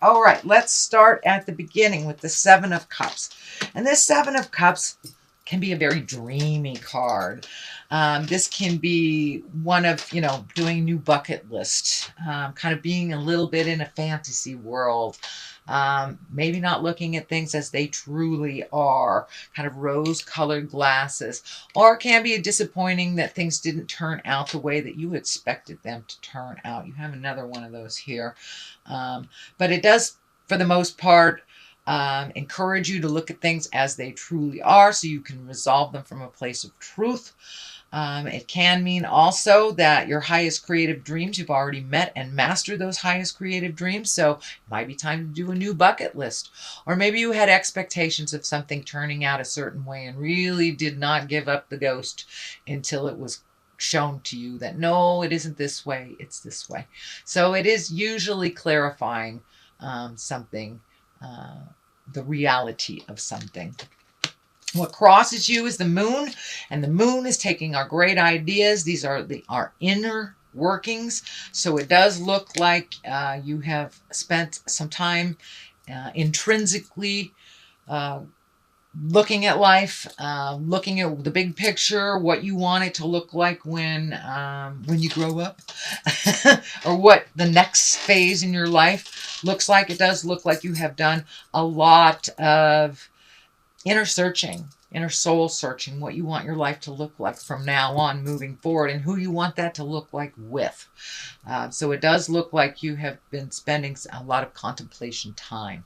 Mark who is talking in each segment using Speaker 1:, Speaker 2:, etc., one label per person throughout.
Speaker 1: All right, let's start at the beginning with the Seven of Cups. And this Seven of Cups can be a very dreamy card. This can be one of, doing a new bucket list, kind of being a little bit in a fantasy world. Maybe not looking at things as they truly are, kind of rose colored glasses. Or it can be disappointing that things didn't turn out the way that you expected them to turn out. You have another one of those here. Um, but it does, for the most part, encourage you to look at things as they truly are so you can resolve them from a place of truth. It can mean also that your highest creative dreams, you've already met and mastered those highest creative dreams. So it might be time to do a new bucket list. Or maybe you had expectations of something turning out a certain way and really did not give up the ghost until it was shown to you that no, it isn't this way, it's this way. So it is usually clarifying something, the reality of something. What crosses you is the moon, and the moon is taking our great ideas. These are our inner workings. So it does look like you have spent some time intrinsically looking at life, looking at the big picture, what you want it to look like when you grow up, or what the next phase in your life looks like. It does look like you have done a lot of inner searching, inner soul searching, what you want your life to look like from now on moving forward, and who you want that to look like with. So it does look like you have been spending a lot of contemplation time.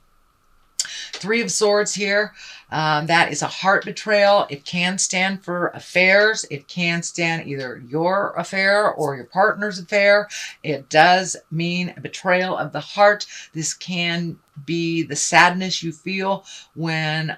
Speaker 1: Three of Swords here. That is a heart betrayal. It can stand for affairs. It can stand either your affair or your partner's affair. It does mean a betrayal of the heart. This can be the sadness you feel when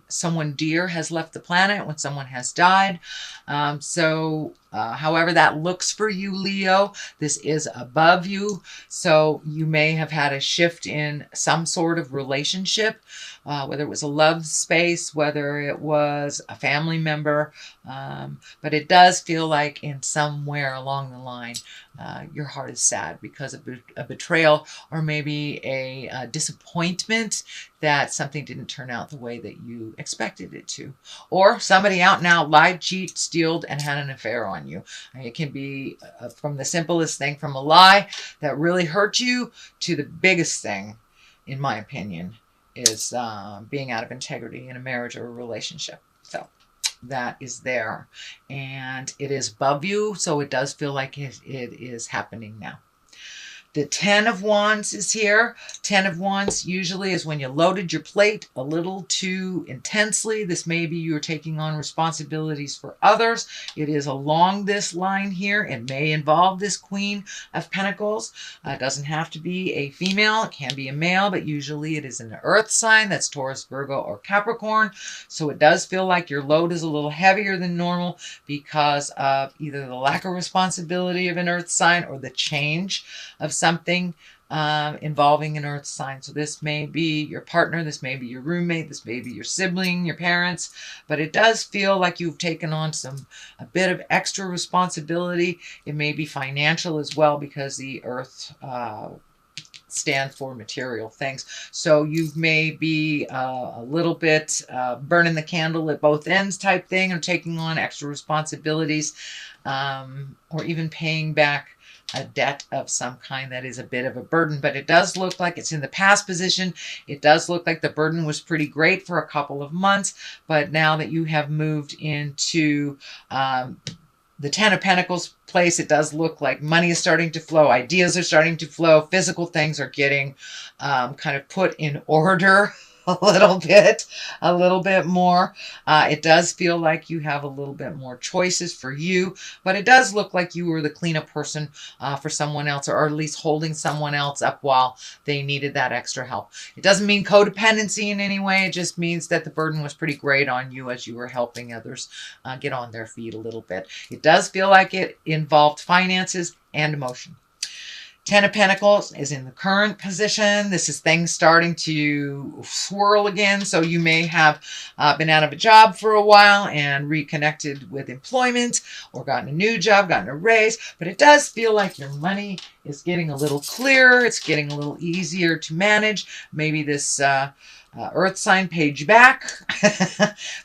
Speaker 1: someone dear has left the planet, when someone has died. However that looks for you, Leo, this is above you. So you may have had a shift in some sort of relationship, whether it was a love space, whether it was a family member. But it does feel like in somewhere along the line, your heart is sad because of a betrayal, or maybe a disappointment that something didn't turn out the way that you expected it to. Or somebody out and out lied, cheated, stealed, and had an affair on you. It can be from the simplest thing, from a lie that really hurt you, to the biggest thing, in my opinion, is being out of integrity in a marriage or a relationship. So that is there, and it is above you, so it does feel like it is happening now. The Ten of Wands is here. Ten of Wands usually is when you loaded your plate a little too intensely. This may be you're taking on responsibilities for others. It is along this line here. It may involve this Queen of Pentacles. It doesn't have to be a female. It can be a male, but usually it is an earth sign. That's Taurus, Virgo, or Capricorn. So it does feel like your load is a little heavier than normal because of either the lack of responsibility of an earth sign or the change of something involving an earth sign. So this may be your partner, this may be your roommate, this may be your sibling, your parents, but it does feel like you've taken on a bit of extra responsibility. It may be financial as well, because the earth stands for material things. So you may be a little bit burning the candle at both ends type thing, or taking on extra responsibilities, or even paying back a debt of some kind that is a bit of a burden. But it does look like it's in the past position. It does look like the burden was pretty great for a couple of months, but now that you have moved into the Ten of Pentacles place, it does look like money is starting to flow, ideas are starting to flow, physical things are getting kind of put in order a little bit more. It does feel like you have a little bit more choices for you, but it does look like you were the cleanup person for someone else, or at least holding someone else up while they needed that extra help. It doesn't mean codependency in any way. It just means that the burden was pretty great on you as you were helping others get on their feet a little bit. It does feel like it involved finances and emotion. Ten of Pentacles is in the current position. This is things starting to swirl again. So you may have been out of a job for a while and reconnected with employment, or gotten a new job, gotten a raise. But it does feel like your money is getting a little clearer. It's getting a little easier to manage. Maybe this earth sign paid you back.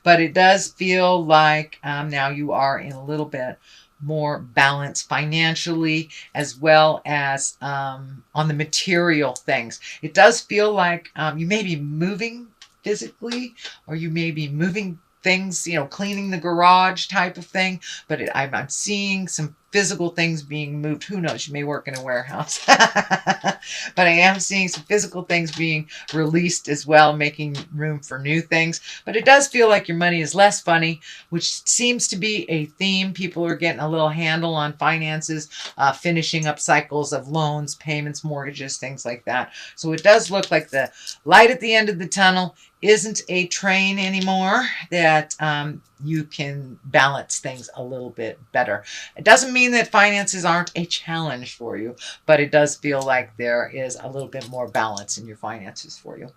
Speaker 1: But it does feel like now you are in a little bit more balance financially, as well as on the material things. It does feel like you may be moving physically, or you may be moving things, you know, cleaning the garage type of thing. But I'm seeing some physical things being moved. Who knows? You may work in a warehouse. But I am seeing some physical things being released as well, making room for new things. But it does feel like your money is less funny, which seems to be a theme. People are getting a little handle on finances, finishing up cycles of loans, payments, mortgages, things like that. So it does look like the light at the end of the tunnel isn't a train anymore, that you can balance things a little bit better. It doesn't mean that finances aren't a challenge for you, but it does feel like there is a little bit more balance in your finances for you.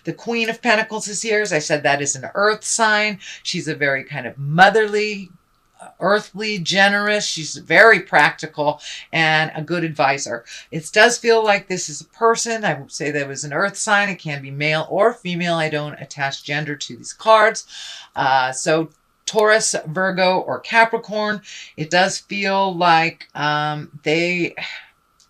Speaker 1: The Queen of Pentacles is here. As I said, that is an earth sign. She's a very kind of motherly, earthly, generous. She's very practical and a good advisor. It does feel like this is a person. I would say that was an earth sign. It can be male or female. I don't attach gender to these cards. So Taurus, Virgo, or Capricorn, it does feel like they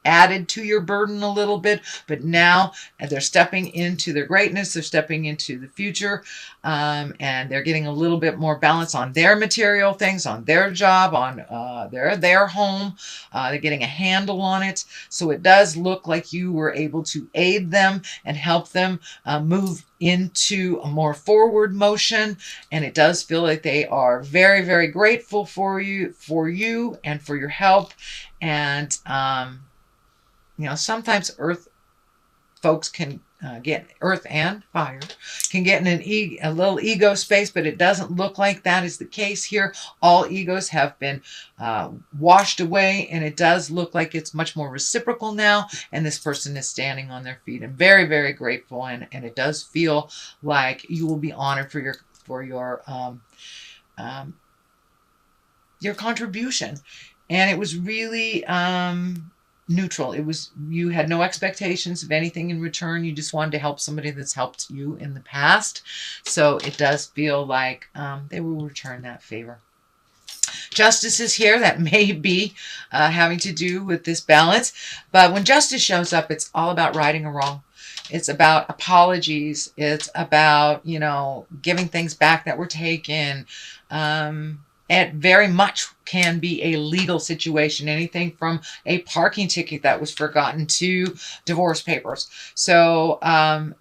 Speaker 1: added to your burden a little bit, but now they're stepping into their greatness. They're stepping into the future, and they're getting a little bit more balance on their material things, on their job, on their home. They're getting a handle on it. So it does look like you were able to aid them and help them move into a more forward motion. And it does feel like they are very, very grateful for you and for your help. And you know, sometimes earth folks can earth and fire can get in a little ego space, but it doesn't look like that is the case here. All egos have been washed away, and it does look like it's much more reciprocal now, and this person is standing on their feet and very, very grateful, and it does feel like you will be honored for your contribution. And it was really neutral. It was, you had no expectations of anything in return. You just wanted to help somebody that's helped you in the past. So it does feel like they will return that favor. Justice is here. That may be having to do with this balance. But when justice shows up, it's all about righting a wrong. It's about apologies. It's about, you know, giving things back that were taken. It very much can be a legal situation, anything from a parking ticket that was forgotten to divorce papers. So a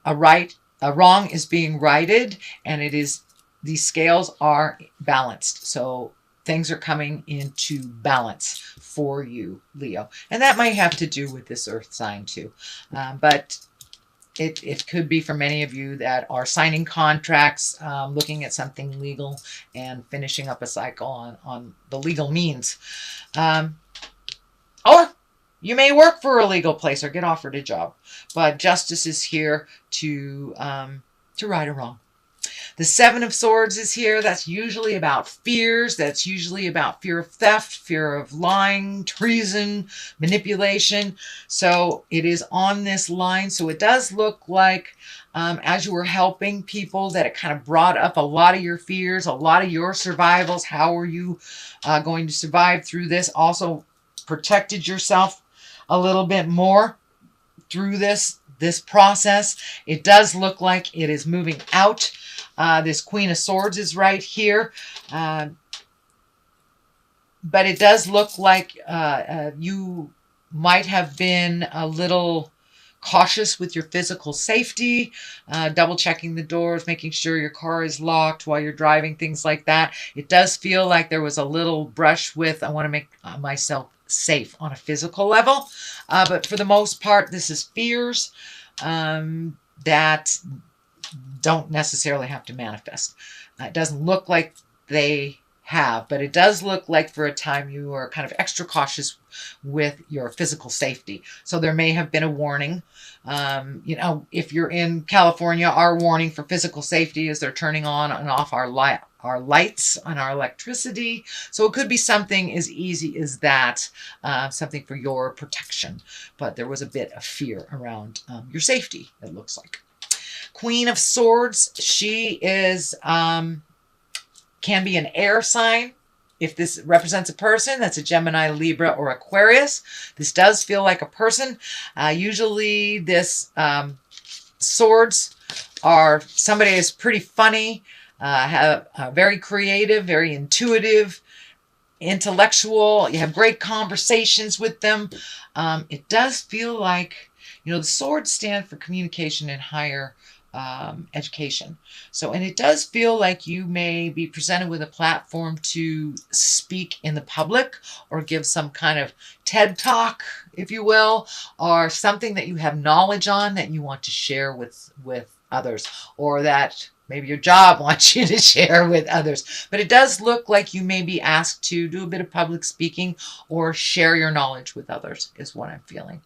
Speaker 1: wrong is being righted, and these scales are balanced. So things are coming into balance for you, Leo. And that might have to do with this earth sign too. But it could be for many of you that are signing contracts, looking at something legal and finishing up a cycle on the legal means. Or you may work for a legal place or get offered a job. But justice is here to right a wrong. The Seven of Swords is here. That's usually about fears. That's usually about fear of theft, fear of lying, treason, manipulation. So it is on this line. So it does look like as you were helping people that it kind of brought up a lot of your fears, a lot of your survivals. How are you going to survive through this? Also protected yourself a little bit more through this process. It does look like it is moving out. This Queen of Swords is right here. But it does look like you might have been a little cautious with your physical safety, double checking the doors, making sure your car is locked while you're driving, things like that. It does feel like there was a little brush with, I want to make myself safe on a physical level. But for the most part, this is fears that don't necessarily have to manifest. It doesn't look like they have. But it does look like for a time you are kind of extra cautious with your physical safety. So there may have been a warning. You know, if you're in California, our warning for physical safety is they're turning on and off our lights and our electricity. So it could be something as easy as that, something for your protection. But there was a bit of fear around your safety, it looks like. Queen of Swords, she is, can be an air sign. If this represents a person, that's a Gemini, Libra, or Aquarius. This does feel like a person. Usually this swords are somebody is pretty funny, very creative, very intuitive, intellectual. You have great conversations with them. It does feel like, you know, the swords stand for communication and higher education. So, and it does feel like you may be presented with a platform to speak in the public or give some kind of TED talk, if you will, or something that you have knowledge on that you want to share with others, or that maybe your job wants you to share with others. But it does look like you may be asked to do a bit of public speaking or share your knowledge with others, is what I'm feeling.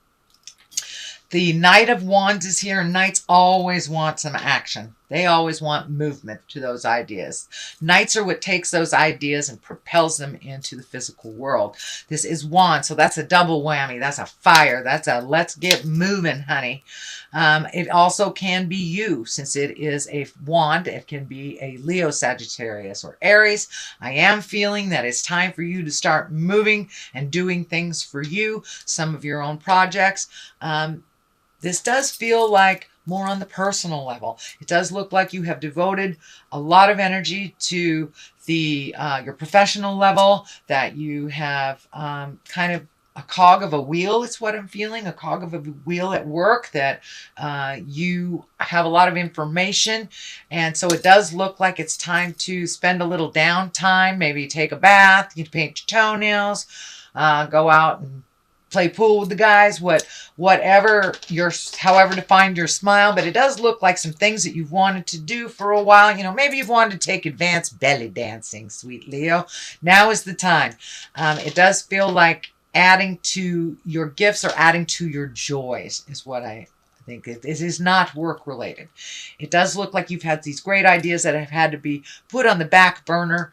Speaker 1: The Knight of Wands is here, and Knights always want some action. They always want movement to those ideas. Knights are what takes those ideas and propels them into the physical world. This is Wands, so that's a double whammy. That's a fire. That's a let's get moving, honey. It also can be you, since it is a wand. It can be a Leo, Sagittarius, or Aries. I am feeling that it's time for you to start moving and doing things for you, some of your own projects. This does feel like more on the personal level. It does look like you have devoted a lot of energy to the your professional level, that you have kind of a cog of a wheel. It's what I'm feeling, a cog of a wheel at work, that you have a lot of information. And so it does look like it's time to spend a little downtime, maybe take a bath, you paint your toenails, go out and play pool with the guys, whatever however to find your smile. But it does look like some things that you've wanted to do for a while. You know, maybe you've wanted to take advanced belly dancing, sweet Leo. Now is the time. It does feel like adding to your gifts or adding to your joys is what I think. It is not work related. It does look like you've had these great ideas that have had to be put on the back burner.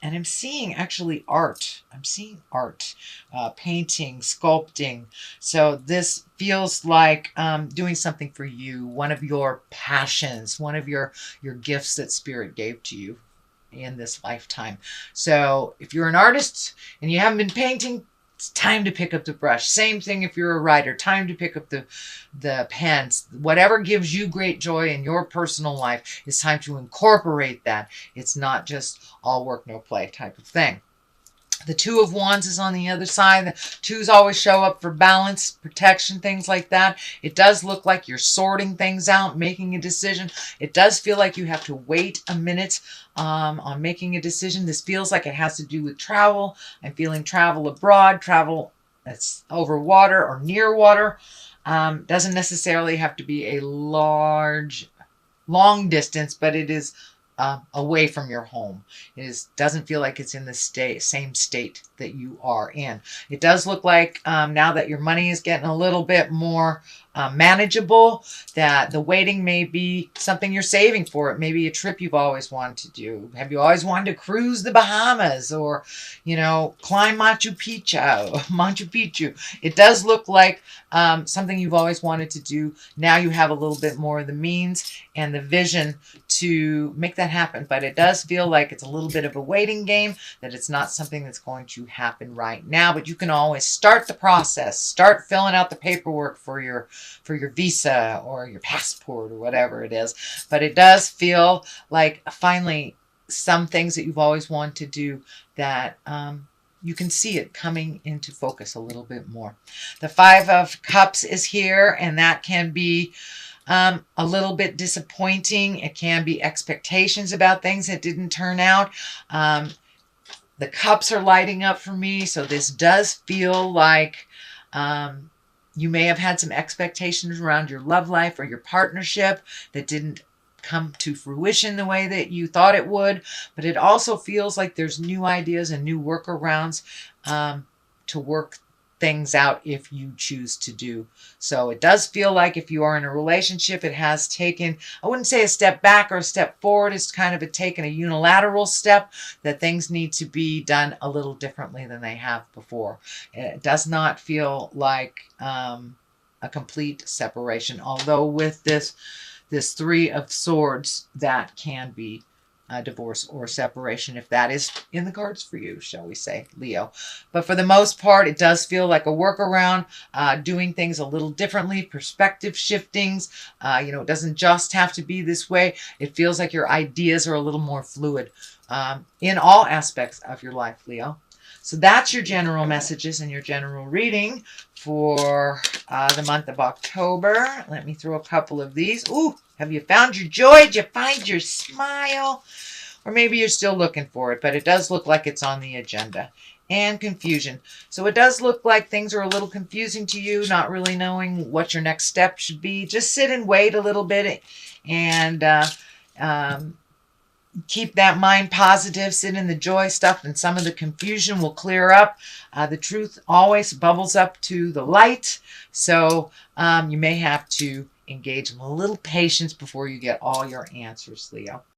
Speaker 1: And I'm seeing actually art. I'm seeing art, painting, sculpting. So this feels like doing something for you, one of your passions, one of your gifts that Spirit gave to you in this lifetime. So if you're an artist and you haven't been painting, it's time to pick up the brush. Same thing if you're a writer, time to pick up the pens. Whatever gives you great joy in your personal life, it's time to incorporate that. It's not just all work, no play type of thing. The Two of Wands is on the other side. The twos always show up for balance, protection, things like that. It does look like you're sorting things out, making a decision. It does feel like you have to wait a minute on making a decision. This feels like it has to do with travel. I'm feeling travel abroad, travel that's over water or near water. Doesn't necessarily have to be a long distance, but it is away from your home. It doesn't feel like it's in the same state that you are in. It does look like now that your money is getting a little bit more manageable, that the waiting may be something you're saving for. It may be a trip you've always wanted to do. Have you always wanted to cruise the Bahamas, or, you know, climb Machu Picchu? It does look like something you've always wanted to do. Now you have a little bit more of the means and the vision to make that happen. But it does feel like it's a little bit of a waiting game, that it's not something that's going to happen right now. But you can always start the process, start filling out the paperwork for your visa or your passport or whatever it is. But it does feel like finally some things that you've always wanted to do, that you can see it coming into focus a little bit more. The Five of Cups is here, and that can be a little bit disappointing. It can be expectations about things that didn't turn out. The cups are lighting up for me, so this does feel like you may have had some expectations around your love life or your partnership that didn't come to fruition the way that you thought it would, but it also feels like there's new ideas and new workarounds to work things out if you choose to do. So it does feel like if you are in a relationship, it has taken, I wouldn't say a step back or a step forward. It's kind of taken a unilateral step that things need to be done a little differently than they have before. It does not feel like a complete separation, although with this Three of Swords, that can be a divorce or separation if that is in the cards for you, shall we say, Leo. But for the most part, it does feel like a workaround, doing things a little differently, perspective shiftings. It doesn't just have to be this way. It feels like your ideas are a little more fluid in all aspects of your life, Leo. So that's your general messages and your general reading for the month of October. Let me throw a couple of these. Ooh, have you found your joy? Did you find your smile? Or maybe you're still looking for it, but it does look like it's on the agenda. And confusion. So it does look like things are a little confusing to you, not really knowing what your next step should be. Just sit and wait a little bit and keep that mind positive, sit in the joy stuff, and some of the confusion will clear up. The truth always bubbles up to the light. So you may have to engage in a little patience before you get all your answers, Leo.